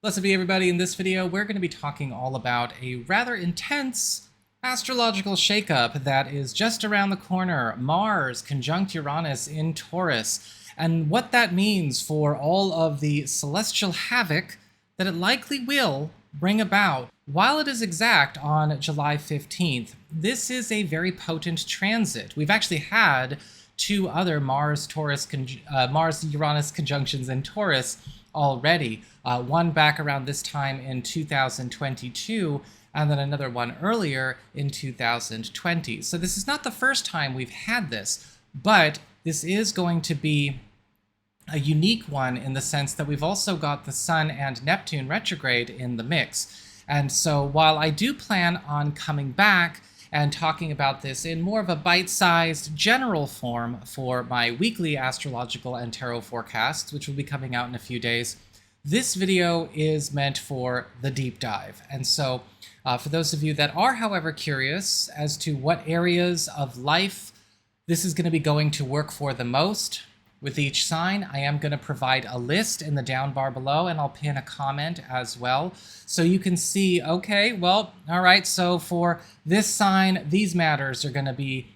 Blessed be everybody. In this video, we're going to be talking all about a rather intense astrological shakeup that is just around the corner. Mars conjunct Uranus in Taurus, and what that means for all of the celestial havoc that it likely will bring about. While it is exact on July 15th, this is a very potent transit. We've actually had two other Mars-Uranus conjunctions in Taurus already. One back around this time in 2022, and then another one earlier in 2020. So this is not the first time we've had this, but this is going to be a unique one in the sense that we've also got the Sun and Neptune retrograde in the mix. And so while I do plan on coming back and talking about this in more of a bite-sized general form for my weekly astrological and tarot forecasts, which will be coming out in a few days, this video is meant for the deep dive. And so for those of you that are, however, curious as to what areas of life this is going to be going to work for the most with each sign, I am going to provide a list in the down bar below, and I'll pin a comment as well. So you can see, okay, well, all right, so for this sign, these matters are going to be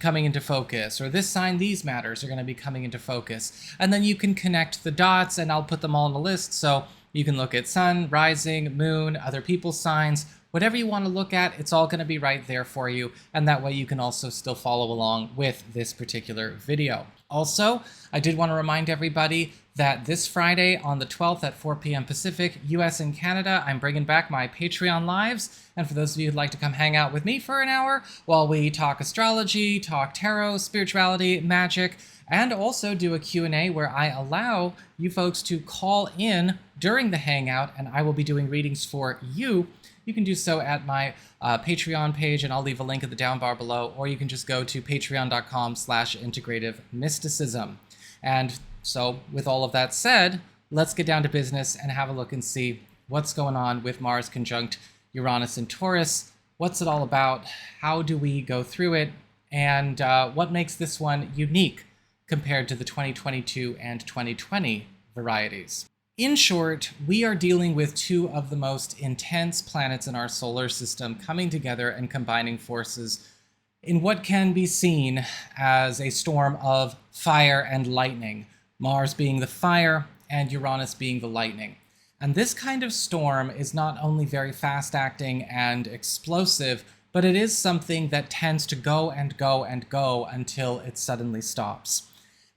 coming into focus, or this sign, these matters are going to be coming into focus. And then you can connect the dots, and I'll put them all in a list, so you can look at sun, rising, moon, other people's signs, whatever you want to look at, it's all going to be right there for you, and that way you can also still follow along with this particular video. Also, I did want to remind everybody that this Friday on the 12th at 4 p.m. Pacific, US and Canada, I'm bringing back my Patreon lives. And for those of you who'd like to come hang out with me for an hour while we talk astrology, talk tarot, spirituality, magic, and also do a Q&A where I allow you folks to call in during the hangout, and I will be doing readings for you. You can do so at my Patreon page, and I'll leave a link in the down bar below, or you can just go to patreon.com/integrative-mysticism. And so with all of that said, let's get down to business and have a look and see what's going on with Mars conjunct Uranus in Taurus. What's it all about? How do we go through it? And what makes this one unique compared to the 2022 and 2020 varieties? In short, we are dealing with two of the most intense planets in our solar system coming together and combining forces in what can be seen as a storm of fire and lightning, Mars being the fire and Uranus being the lightning. And this kind of storm is not only very fast-acting and explosive, but it is something that tends to go and go and go until it suddenly stops.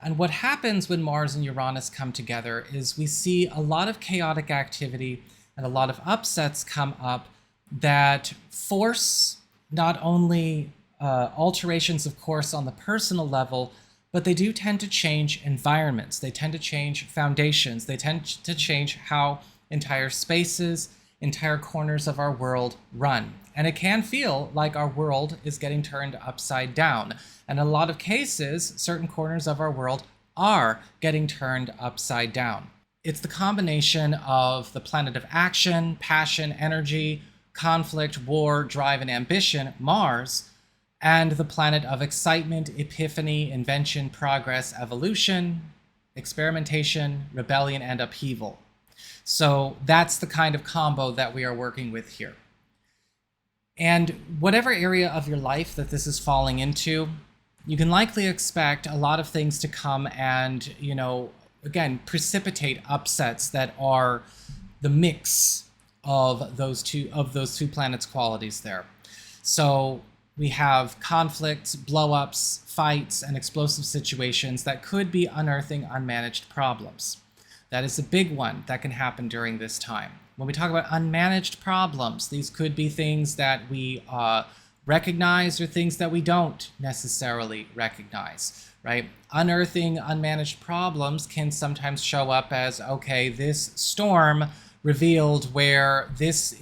And what happens when Mars and Uranus come together is we see a lot of chaotic activity and a lot of upsets come up that force not only alterations, of course, on the personal level, but they do tend to change environments. They tend to change foundations. They tend to change how entire spaces, entire corners of our world run. And it can feel like our world is getting turned upside down. And in a lot of cases, certain corners of our world are getting turned upside down. It's the combination of the planet of action, passion, energy, conflict, war, drive, and ambition, Mars, and the planet of excitement, epiphany, invention, progress, evolution, experimentation, rebellion, and upheaval. So that's the kind of combo that we are working with here. And whatever area of your life that this is falling into, you can likely expect a lot of things to come and, again, precipitate upsets that are the mix of those two planets' qualities there. So we have conflicts, blow-ups, fights, and explosive situations that could be unearthing unmanaged problems. That is a big one that can happen during this time. When we talk about unmanaged problems, these could be things that we recognize or things that we don't necessarily recognize, right? Unearthing unmanaged problems can sometimes show up as, okay, this storm revealed where this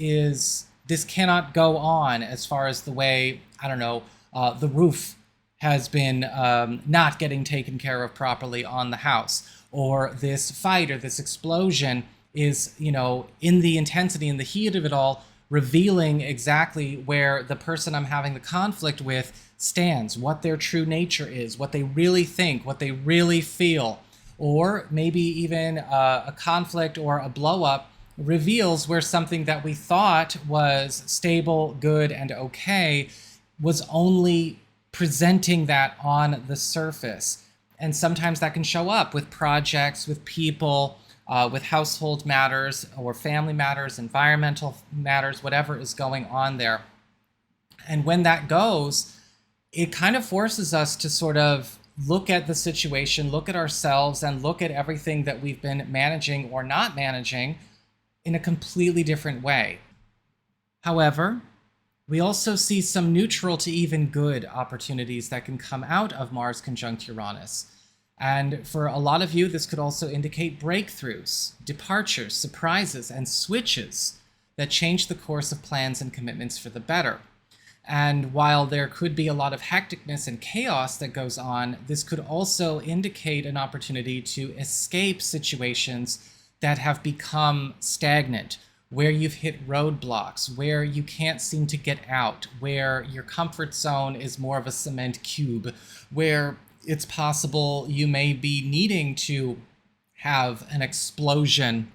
cannot go on as far as the way, the roof has been not getting taken care of properly on the house, or this fight or this explosion is, in the intensity and the heat of it all, revealing exactly where the person I'm having the conflict with stands, what their true nature is, what they really think, what they really feel, or maybe even a conflict or a blow-up reveals where something that we thought was stable, good, and okay was only presenting that on the surface. And sometimes that can show up with projects, with people, with household matters or family matters, environmental matters, whatever is going on there. And when that goes, it kind of forces us to sort of look at the situation, look at ourselves, and look at everything that we've been managing or not managing in a completely different way. However, we also see some neutral to even good opportunities that can come out of Mars conjunct Uranus. And for a lot of you, this could also indicate breakthroughs, departures, surprises, and switches that change the course of plans and commitments for the better. And while there could be a lot of hecticness and chaos that goes on, this could also indicate an opportunity to escape situations that have become stagnant, where you've hit roadblocks, where you can't seem to get out, where your comfort zone is more of a cement cube, where it's possible you may be needing to have an explosion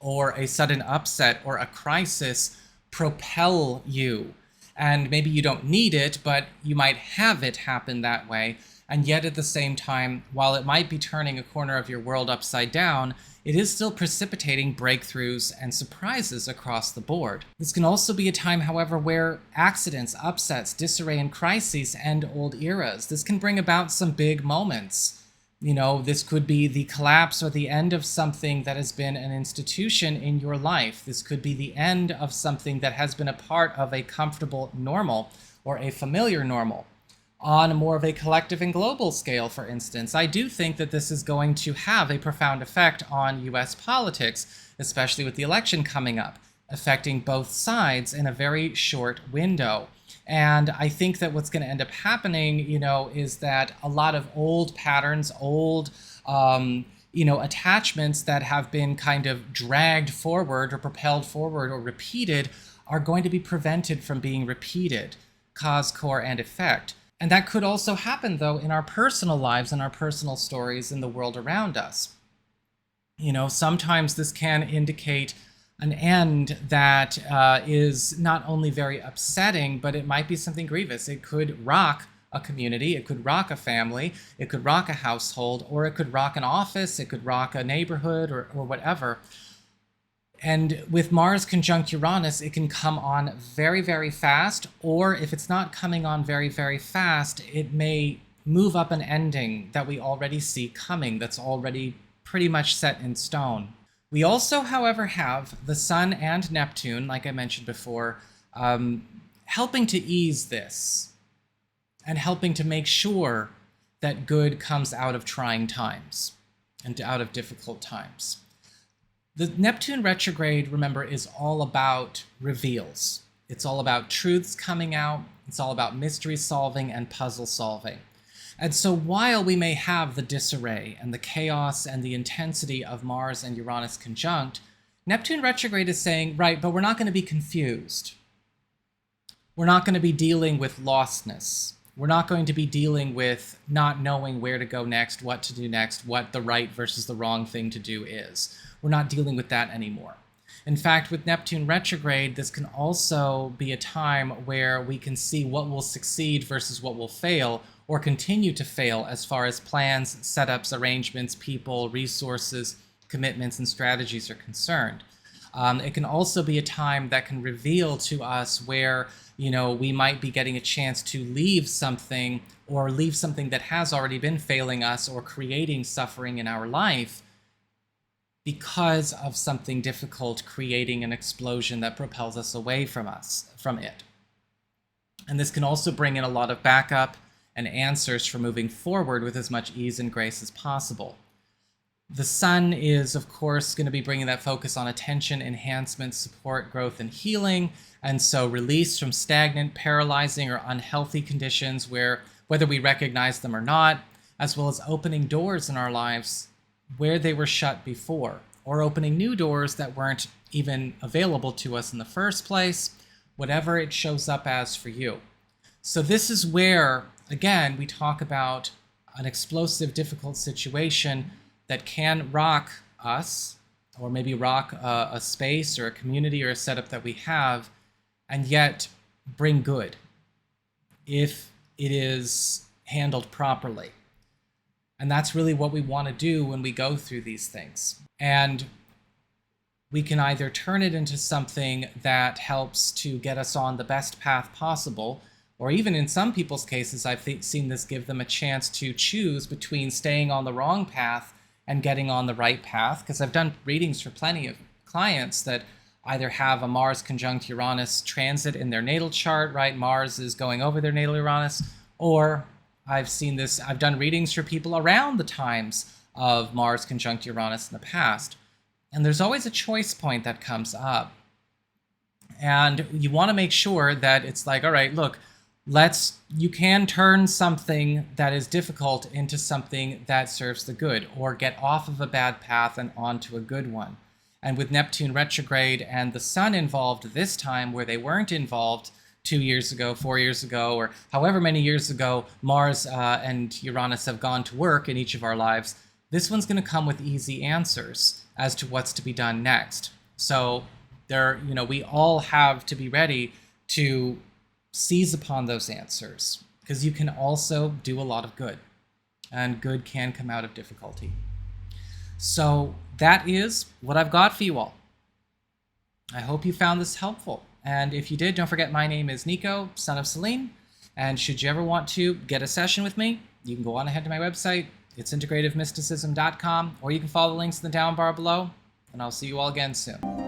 or a sudden upset or a crisis propel you. And maybe you don't need it, but you might have it happen that way. And yet at the same time, while it might be turning a corner of your world upside down, it is still precipitating breakthroughs and surprises across the board. This can also be a time, however, where accidents, upsets, disarray, and crises end old eras. This can bring about some big moments. You know, this could be the collapse or the end of something that has been an institution in your life. This could be the end of something that has been a part of a comfortable normal or a familiar normal. On more of a collective and global scale, for instance, I do think that this is going to have a profound effect on US politics, especially with the election coming up, affecting both sides in a very short window. And I think that what's going to end up happening, is that a lot of old patterns, old, attachments that have been kind of dragged forward or propelled forward or repeated are going to be prevented from being repeated, cause, core, and effect. And that could also happen, though, in our personal lives and our personal stories in the world around us. Sometimes this can indicate an end that is not only very upsetting, but it might be something grievous. It could rock a community, it could rock a family, it could rock a household, or it could rock an office, it could rock a neighborhood, or whatever. And with Mars conjunct Uranus, it can come on very, very fast, or if it's not coming on very, very fast, it may move up an ending that we already see coming, that's already pretty much set in stone. We also, however, have the Sun and Neptune, like I mentioned before, helping to ease this and helping to make sure that good comes out of trying times and out of difficult times. The Neptune retrograde, remember, is all about reveals. It's all about truths coming out. It's all about mystery solving and puzzle solving. And so while we may have the disarray and the chaos and the intensity of Mars and Uranus conjunct, Neptune retrograde is saying, right, but we're not going to be confused. We're not going to be dealing with lostness. We're not going to be dealing with not knowing where to go next, what to do next, what the right versus the wrong thing to do is. We're not dealing with that anymore. In fact, with Neptune retrograde, this can also be a time where we can see what will succeed versus what will fail, or continue to fail as far as plans, setups, arrangements, people, resources, commitments, and strategies are concerned. It can also be a time that can reveal to us where, we might be getting a chance to leave something, or leave something that has already been failing us or creating suffering in our life because of something difficult creating an explosion that propels us away from it. And this can also bring in a lot of backup and answers for moving forward with as much ease and grace as possible. The Sun is, of course, going to be bringing that focus on attention, enhancement, support, growth, and healing, and so release from stagnant, paralyzing, or unhealthy conditions whether we recognize them or not, as well as opening doors in our lives where they were shut before, or opening new doors that weren't even available to us in the first place, whatever it shows up as for you. So this is where, again, we talk about an explosive, difficult situation that can rock us or maybe rock a space or a community or a setup that we have, and yet bring good if it is handled properly. And that's really what we want to do when we go through these things. And we can either turn it into something that helps to get us on the best path possible, or even in some people's cases, I've seen this give them a chance to choose between staying on the wrong path and getting on the right path. Because I've done readings for plenty of clients that either have a Mars conjunct Uranus transit in their natal chart, right? Mars is going over their natal Uranus. Or I've done readings for people around the times of Mars conjunct Uranus in the past. And there's always a choice point that comes up. And you want to make sure that it's like, all right, look, you can turn something that is difficult into something that serves the good, or get off of a bad path and onto a good one. And with Neptune retrograde and the Sun involved this time, where they weren't involved 2 years ago, 4 years ago, or however many years ago Mars and Uranus have gone to work in each of our lives, this one's going to come with easy answers as to what's to be done next. So we all have to be ready to seize upon those answers, because you can also do a lot of good, and good can come out of difficulty. So that is what I've got for you all. I hope you found this helpful. And if you did, don't forget my name is Nico, son of Celine. And should you ever want to get a session with me, you can go on ahead to my website. It's integrativemysticism.com, or you can follow the links in the down bar below. And I'll see you all again soon.